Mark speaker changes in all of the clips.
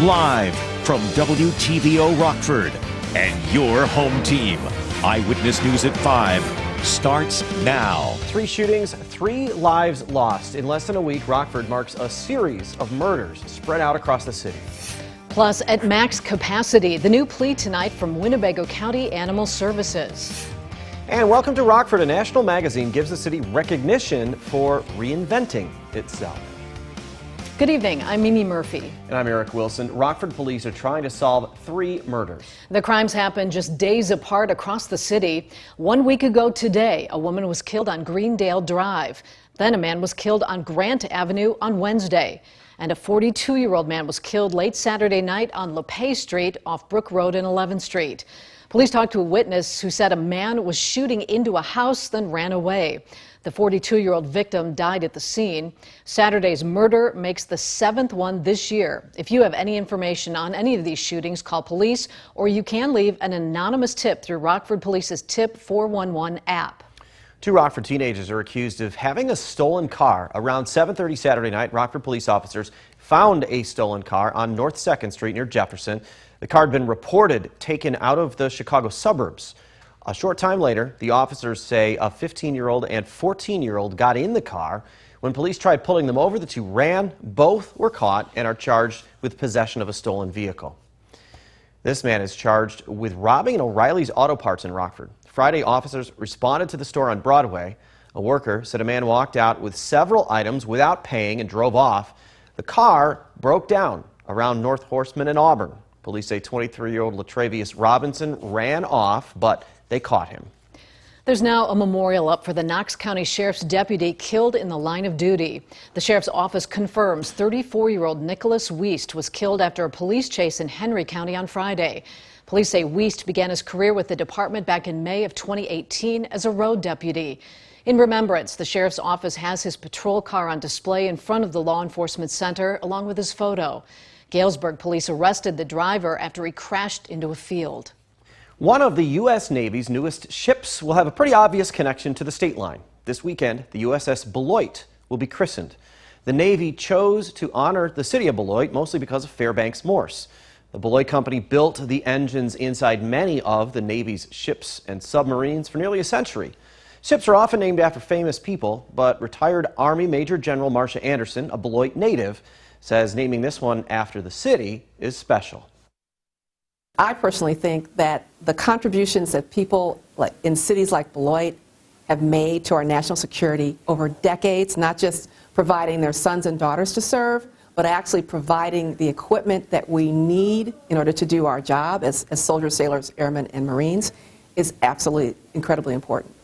Speaker 1: Live from WTVO Rockford and your home team. Eyewitness News at 5 starts now.
Speaker 2: 3 shootings, 3 lives lost. In less than a week, Rockford marks a series of murders spread out across the city.
Speaker 3: Plus, at max capacity, the new plea tonight from Winnebago County Animal Services.
Speaker 2: And welcome to Rockford. A national magazine gives the city recognition for reinventing itself.
Speaker 3: Good evening, I'm Mimi Murphy.
Speaker 2: And I'm Eric Wilson. Rockford police are trying to solve 3 murders.
Speaker 3: The crimes happened just days apart across the city. 1 week ago today, a woman was killed on Greendale Drive. Then a man was killed on Grant Avenue on Wednesday. And a 42-year-old man was killed late Saturday night on LePay Street off Brook Road and 11th Street. Police talked to a witness who said a man was shooting into a house, then ran away. The 42-year-old victim died at the scene. Saturday's murder makes the 7th one this year. If you have any information on any of these shootings, call police, or you can leave an anonymous tip through Rockford Police's Tip 411 app.
Speaker 2: 2 Rockford teenagers are accused of having a stolen car. Around 7:30 Saturday night, Rockford police officers found a stolen car on North 2nd Street near Jefferson. The car had been reported taken out of the Chicago suburbs. A short time later, the officers say a 15-year-old and 14-year-old got in the car. When police tried pulling them over, the 2 ran. Both were caught and are charged with possession of a stolen vehicle. This man is charged with robbing an O'Reilly's Auto Parts in Rockford. Friday, officers responded to the store on Broadway. A worker said a man walked out with several items without paying and drove off. The car broke down around North Horseman and Auburn. Police say 23-year-old Latravius Robinson ran off, but they caught him.
Speaker 3: There's now a memorial up for the Knox County Sheriff's deputy killed in the line of duty. The Sheriff's Office confirms 34-year-old Nicholas Wiest was killed after a police chase in Henry County on Friday. Police say Wiest began his career with the department back in May of 2018 as a road deputy. In remembrance, the Sheriff's Office has his patrol car on display in front of the Law Enforcement Center, along with his photo. Galesburg police arrested the driver after he crashed into a field.
Speaker 2: One of the U.S. Navy's newest ships will have a pretty obvious connection to the state line. This weekend, the USS Beloit will be christened. The Navy chose to honor the city of Beloit mostly because of Fairbanks Morse. The Beloit company built the engines inside many of the Navy's ships and submarines for nearly a century. Ships are often named after famous people, but retired Army Major General Marcia Anderson, a Beloit native, says naming this one after the city is special.
Speaker 4: I personally think that the contributions that people in cities like Beloit have made to our national security over decades, not just providing their sons and daughters to serve, but actually providing the equipment that we need in order to do our job as soldiers, sailors, airmen, and Marines, is absolutely incredibly important.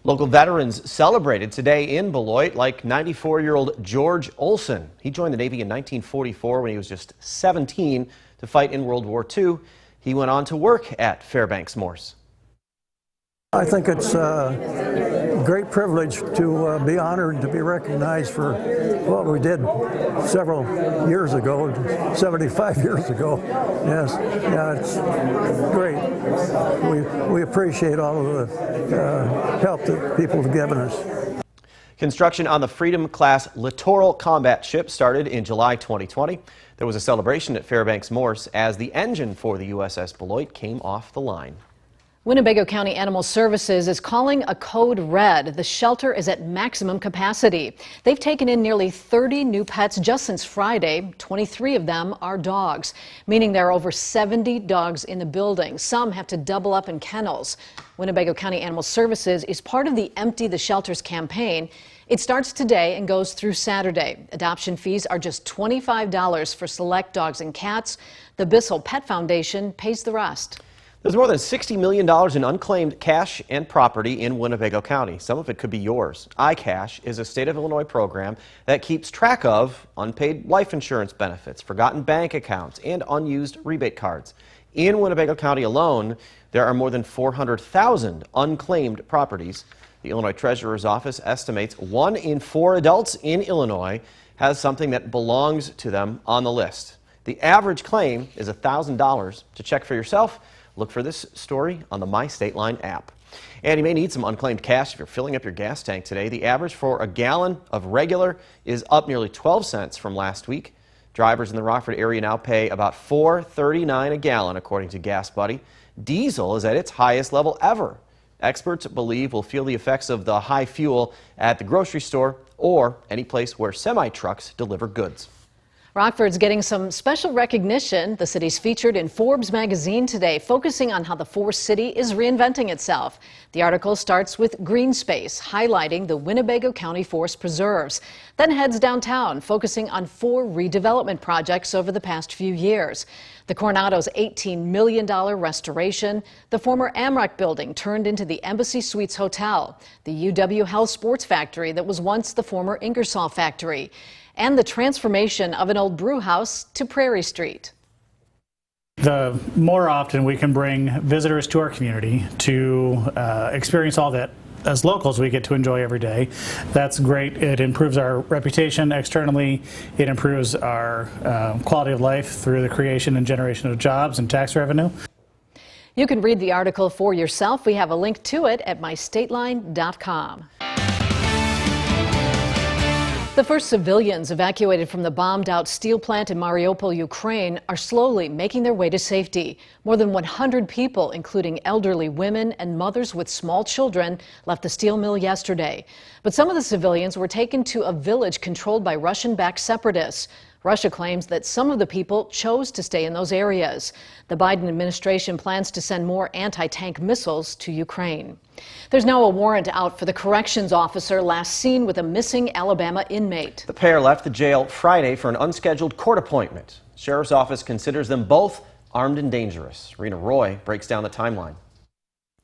Speaker 2: Local veterans celebrated today in Beloit, like 94-year-old George Olson. He joined the Navy in 1944 when he was just 17 to fight in World War II. He went on to work at Fairbanks Morse.
Speaker 5: I think it's a great privilege to be honored, to be recognized for what we did several years ago, 75 years ago. Yes, yeah, it's great. We appreciate all of the help that people have given us.
Speaker 2: Construction on the Freedom-class littoral combat ship started in July 2020. There was a celebration at Fairbanks Morse as the engine for the USS Beloit came off the line.
Speaker 3: Winnebago County Animal Services is calling a code red. The shelter is at maximum capacity. They've taken in nearly 30 new pets just since Friday. 23 of them are dogs, meaning there are over 70 dogs in the building. Some have to double up in kennels. Winnebago County Animal Services is part of the Empty the Shelters campaign. It starts today and goes through Saturday. Adoption fees are just $25 for select dogs and cats. The Bissell Pet Foundation pays the rest.
Speaker 2: There's more than $60 million in unclaimed cash and property in Winnebago County. Some of it could be yours. iCash is a state of Illinois program that keeps track of unpaid life insurance benefits, forgotten bank accounts, and unused rebate cards. In Winnebago County alone, there are more than 400,000 unclaimed properties. The Illinois Treasurer's Office estimates 1 in 4 adults in Illinois has something that belongs to them on the list. The average claim is $1,000. To check for yourself, look for this story on the My State Line app. And you may need some unclaimed cash if you're filling up your gas tank today. The average for a gallon of regular is up nearly 12 cents from last week. Drivers in the Rockford area now pay about $4.39 a gallon, according to Gas Buddy. Diesel is at its highest level ever. Experts believe we'll feel the effects of the high fuel at the grocery store or any place where semi-trucks deliver goods.
Speaker 3: Rockford's getting some special recognition. The city's featured in Forbes Magazine today, focusing on how the Forest City is reinventing itself. The article starts with green space, highlighting the Winnebago County Forest Preserves, then heads downtown, focusing on 4 redevelopment projects over the past few years. The Coronado's $18 million restoration, the former Amrock building turned into the Embassy Suites Hotel, the UW Health Sports Factory that was once the former Ingersoll factory, and the transformation of an old brew house to Prairie Street.
Speaker 6: The more often we can bring visitors to our community to experience all that as locals we get to enjoy every day, that's great. It improves our reputation externally. It improves our quality of life through the creation and generation of jobs and tax revenue.
Speaker 3: You can read the article for yourself. We have a link to it at mystateline.com. The first civilians evacuated from the bombed-out steel plant in Mariupol, Ukraine, are slowly making their way to safety. More than 100 people, including elderly women and mothers with small children, left the steel mill yesterday. But some of the civilians were taken to a village controlled by Russian-backed separatists. Russia claims that some of the people chose to stay in those areas. The Biden administration plans to send more anti-tank missiles to Ukraine. There's now a warrant out for the corrections officer last seen with a missing Alabama inmate.
Speaker 2: The pair left the jail Friday for an unscheduled court appointment. Sheriff's office considers them both armed and dangerous. Rena Roy breaks down the timeline.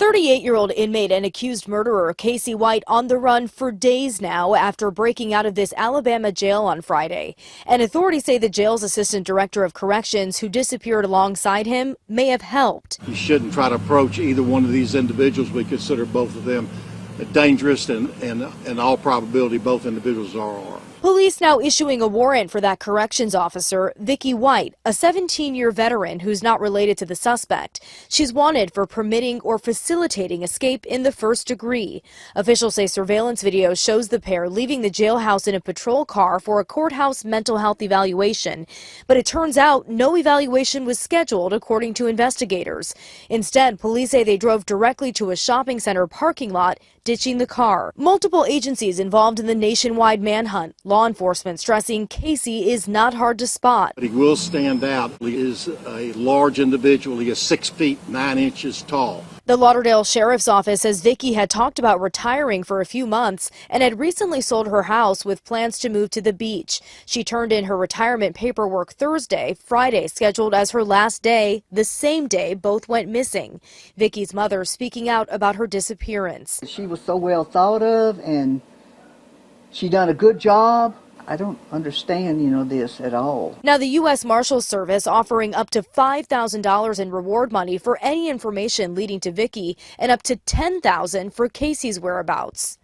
Speaker 7: 38-year-old inmate and accused murderer Casey White on the run for days now after breaking out of this Alabama jail on Friday. And authorities say the jail's assistant director of corrections, who disappeared alongside him, may have helped.
Speaker 8: You shouldn't try to approach either one of these individuals. We consider both of them dangerous, and in all probability both individuals are armed.
Speaker 7: Police now issuing a warrant for that corrections officer, Vicki White, a 17-year veteran who's not related to the suspect. She's wanted for permitting or facilitating escape in the first degree. Officials say surveillance video shows the pair leaving the jailhouse in a patrol car for a courthouse mental health evaluation. But it turns out no evaluation was scheduled, according to investigators. Instead, police say they drove directly to a shopping center parking lot, ditching the car. Multiple agencies involved in the nationwide manhunt. Law enforcement stressing Casey is not hard to spot.
Speaker 8: He will stand out. He is a large individual. He is 6 feet 9 inches tall.
Speaker 7: The Lauderdale Sheriff's Office says Vicki had talked about retiring for a few months and had recently sold her house with plans to move to the beach. She turned in her retirement paperwork Thursday, Friday scheduled as her last day, the same day both went missing. Vicki's mother speaking out about her disappearance.
Speaker 9: She was so well thought of and she done a good job. I don't understand, this at all.
Speaker 7: Now, the U.S. Marshals Service offering up to $5,000 in reward money for any information leading to Vicki and up to $10,000 for Casey's whereabouts.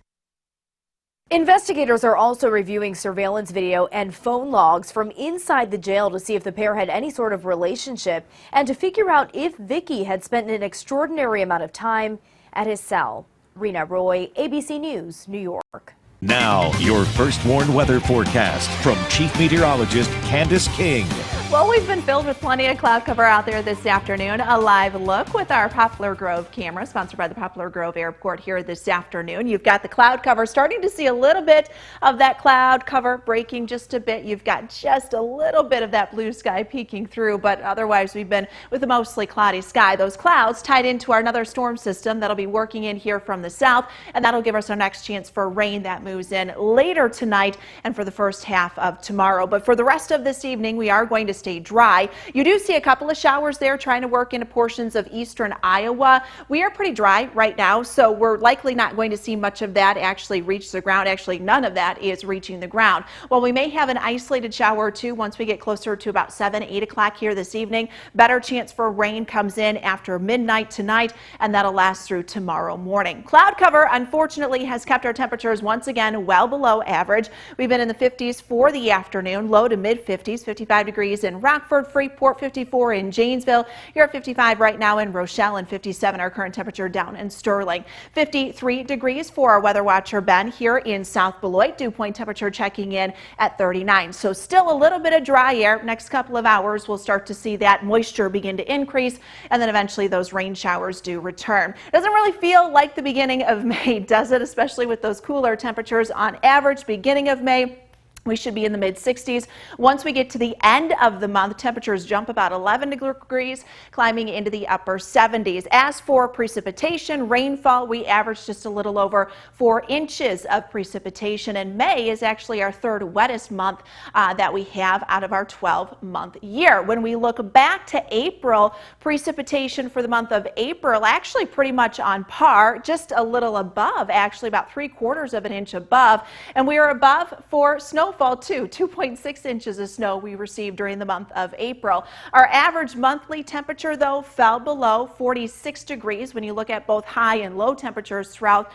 Speaker 7: Investigators are also reviewing surveillance video and phone logs from inside the jail to see if the pair had any sort of relationship and to figure out if Vicki had spent an extraordinary amount of time at his cell. Rena Roy, ABC News, New York.
Speaker 1: Now, your first warned weather forecast from Chief Meteorologist Candace King.
Speaker 10: Well, we've been filled with plenty of cloud cover out there this afternoon. A live look with our Poplar Grove camera, sponsored by the Poplar Grove Airport here this afternoon. You've got the cloud cover, starting to see a little bit of that cloud cover breaking just a bit. You've got just a little bit of that blue sky peeking through, but otherwise we've been with a mostly cloudy sky. Those clouds tied into another storm system that'll be working in here from the south, and that'll give us our next chance for rain that moves in later tonight and for the first half of tomorrow. But for the rest of this evening, we are going to stay dry. You do see a couple of showers there trying to work into portions of eastern Iowa. We are pretty dry right now, so we're likely not going to see much of that actually reach the ground. Actually, none of that is reaching the ground. Well, we may have an isolated shower or two once we get closer to about 7, 8 o'clock here this evening. Better chance for rain comes in after midnight tonight, and that'll last through tomorrow morning. Cloud cover, unfortunately, has kept our temperatures once again well below average. We've been in the 50s for the afternoon, low to mid 50s, 55 degrees in in Rockford, Freeport, 54 in Janesville. You're at 55 right now in Rochelle, and 57 our current temperature down in Sterling. 53 degrees for our weather watcher Ben here in South Beloit. Dew point temperature checking in at 39. So still a little bit of dry air. Next couple of hours we'll start to see that moisture begin to increase, and then eventually those rain showers do return. Doesn't really feel like the beginning of May, does it? Especially with those cooler temperatures. On average, beginning of May, we should be in the mid-60s. Once we get to the end of the month, temperatures jump about 11 degrees, climbing into the upper 70s. As for precipitation, rainfall, we average just a little over 4 inches of precipitation, and May is actually our third wettest month that we have out of our 12-month year. When we look back to April, precipitation for the month of April actually pretty much on par, just a little above, actually about 3/4 of an inch above, and we are above for snowfall too. 2.6 inches of snow we received during the month of April. Our average monthly temperature, though, fell below 46 degrees when you look at both high and low temperatures throughout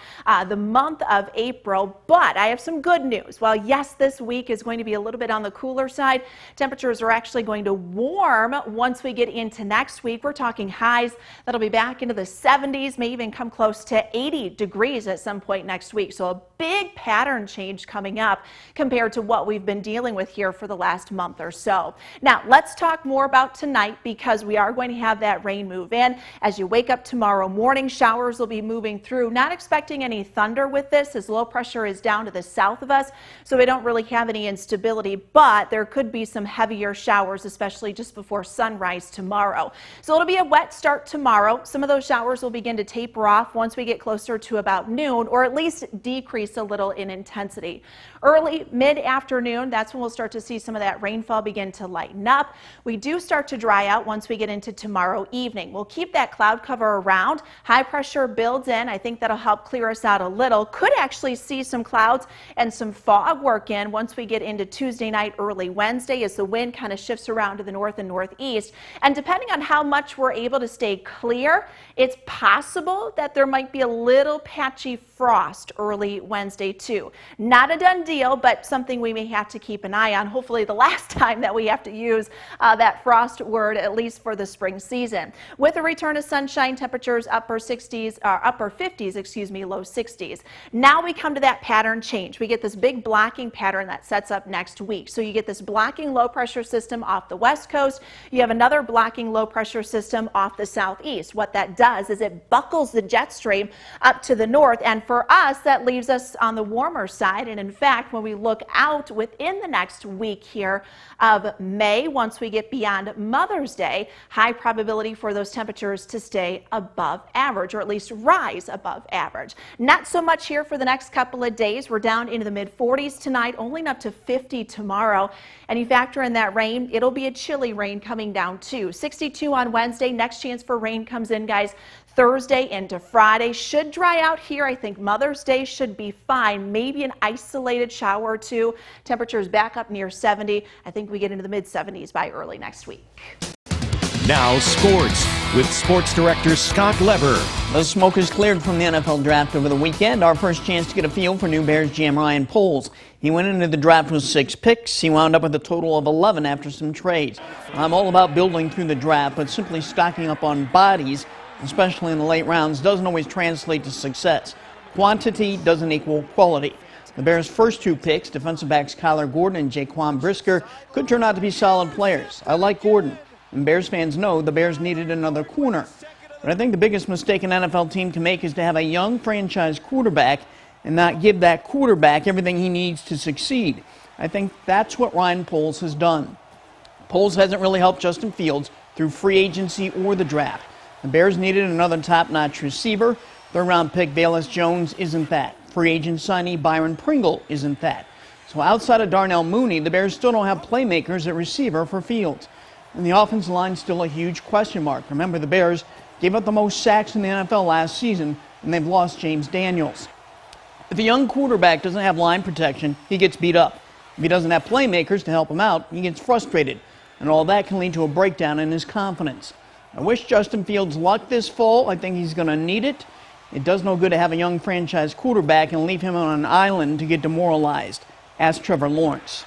Speaker 10: the month of April. But I have some good news. While yes, this week is going to be a little bit on the cooler side, temperatures are actually going to warm once we get into next week. We're talking highs that'll be back into the 70s, may even come close to 80 degrees at some point next week. So a big pattern change coming up compared to what we've been dealing with here for the last month or so. Now, let's talk more about tonight, because we are going to have that rain move in. As you wake up tomorrow morning, showers will be moving through. Not expecting any thunder with this, as low pressure is down to the south of us, so we don't really have any instability, but there could be some heavier showers, especially just before sunrise tomorrow. So it'll be a wet start tomorrow. Some of those showers will begin to taper off once we get closer to about noon, or at least decrease a little in intensity. Early, mid-afternoon, that's when we'll start to see some of that rainfall begin to lighten up. We do start to dry out once we get into tomorrow evening. We'll keep that cloud cover around. High pressure builds in. I think that'll help clear us out a little. Could actually see some clouds and some fog work in once we get into Tuesday night, early Wednesday, as the wind kind of shifts around to the north and northeast. And depending on how much we're able to stay clear, it's possible that there might be a little patchy frost early Wednesday too. Not a done deal, but something we may have to keep an eye on. Hopefully the last time that we have to use that frost word, at least for the spring season. With a return of sunshine, temperatures upper 50s, excuse me, low 60s. Now we come to that pattern change. We get this big blocking pattern that sets up next week. So you get this blocking low pressure system off the west coast. You have another blocking low pressure system off the southeast. What that does is it buckles the jet stream up to the north, and for us, that leaves us on the warmer side. And in fact, when we look out within the next week here of May, once we get beyond Mother's Day, high probability for those temperatures to stay above average, or at least rise above average. Not so much here for the next couple of days. We're down into the mid-40s tonight, only up to 50 tomorrow. And you factor in that rain, it'll be a chilly rain coming down too. 62 on Wednesday. Next chance for rain comes in, guys, Thursday into Friday. Should dry out here. I think Mother's Day should be fine. Maybe an isolated shower or two. Temperatures back up near 70. I think we get into the mid-70s by early next week.
Speaker 1: Now sports with sports director Scott Leber.
Speaker 11: The smoke is cleared from the NFL draft over the weekend. Our first chance to get a feel for new Bears GM Ryan Poles. He went into the draft with 6 picks. He wound up with a total of 11 after some trades. I'm all about building through the draft, but simply stocking up on bodies, especially in the late rounds, doesn't always translate to success. Quantity doesn't equal quality. The Bears' first 2 picks, defensive backs Kyler Gordon and Jaquan Brisker, could turn out to be solid players. I like Gordon, and Bears fans know the Bears needed another corner. But I think the biggest mistake an NFL team can make is to have a young franchise quarterback and not give that quarterback everything he needs to succeed. I think that's what Ryan Poles has done. Poles hasn't really helped Justin Fields through free agency or the draft. The Bears needed another top-notch receiver. Third-round pick Velus Jones isn't that. Free agent signee Byron Pringle isn't that. So outside of Darnell Mooney, the Bears still don't have playmakers at receiver for Fields. And the offensive line's still a huge question mark. Remember, the Bears gave up the most sacks in the NFL last season, and they've lost James Daniels. If a young quarterback doesn't have line protection, he gets beat up. If he doesn't have playmakers to help him out, he gets frustrated. And all that can lead to a breakdown in his confidence. I wish Justin Fields luck this fall. I think he's going to need it. It does no good to have a young franchise quarterback and leave him on an island to get demoralized. Ask Trevor Lawrence.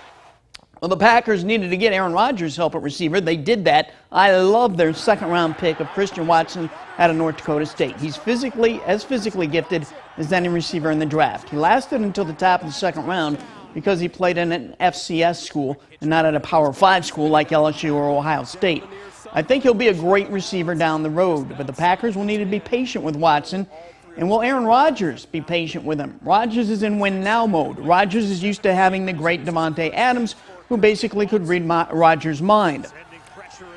Speaker 11: Well, the Packers needed to get Aaron Rodgers help at receiver. They did that. I love their second-round pick of Christian Watson out of North Dakota State. He's physically gifted as any receiver in the draft. He lasted until the top of the second round because he played in an FCS school and not at a Power 5 school like LSU or Ohio State. I think he'll be a great receiver down the road, but the Packers will need to be patient with Watson. And will Aaron Rodgers be patient with him? Rodgers is in win-now mode. Rodgers is used to having the great Davante Adams, who basically could read Rodgers' mind.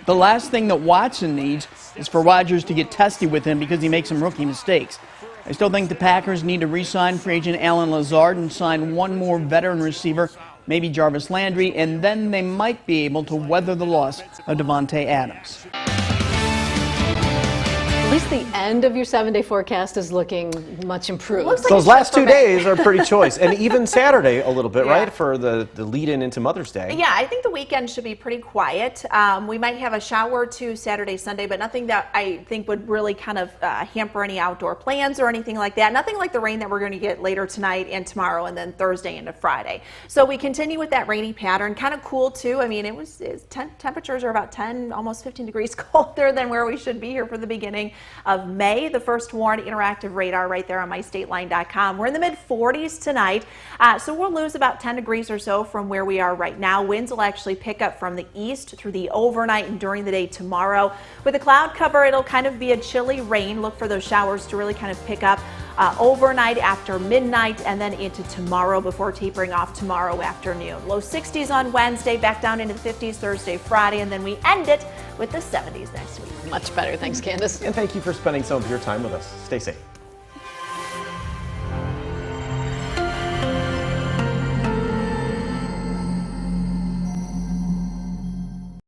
Speaker 11: The last thing that Watson needs is for Rodgers to get testy with him because he makes some rookie mistakes. I still think the Packers need to re-sign free agent Allen Lazard and sign one more veteran receiver, maybe Jarvis Landry, and then they might be able to weather the loss of Davante Adams.
Speaker 3: At least the end of your 7-day forecast is looking much improved.
Speaker 10: Looks like
Speaker 2: Those last 2
Speaker 10: May.
Speaker 2: days are pretty choice, and even Saturday a little bit,
Speaker 10: Yeah.
Speaker 2: right, for the lead-in into Mother's Day.
Speaker 10: Yeah, I think the weekend should be pretty quiet. We might have a shower or two Saturday, Sunday, but nothing that I think would really kind of hamper any outdoor plans or anything like that. Nothing like the rain that we're going to get later tonight and tomorrow and then Thursday into Friday. So we continue with that rainy pattern. Kind of cool, too. I mean, temperatures are about 10, almost 15 degrees colder than where we should be here for the beginning of May. The first warn interactive radar right there on mystateline.com. We're in the mid-40s tonight, so we'll lose about 10 degrees or so from where we are right now. Winds will actually pick up from the east through the overnight and during the day tomorrow. With the cloud cover, it'll kind of be a chilly rain. Look for those showers to really kind of pick up overnight after midnight and then into tomorrow before tapering off tomorrow afternoon. Low 60s on Wednesday, back down into the 50s Thursday, Friday, and then we end it with the 70s next week.
Speaker 3: Much better. Thanks, Candace.
Speaker 2: And thank you for spending some of your time with us. Stay safe.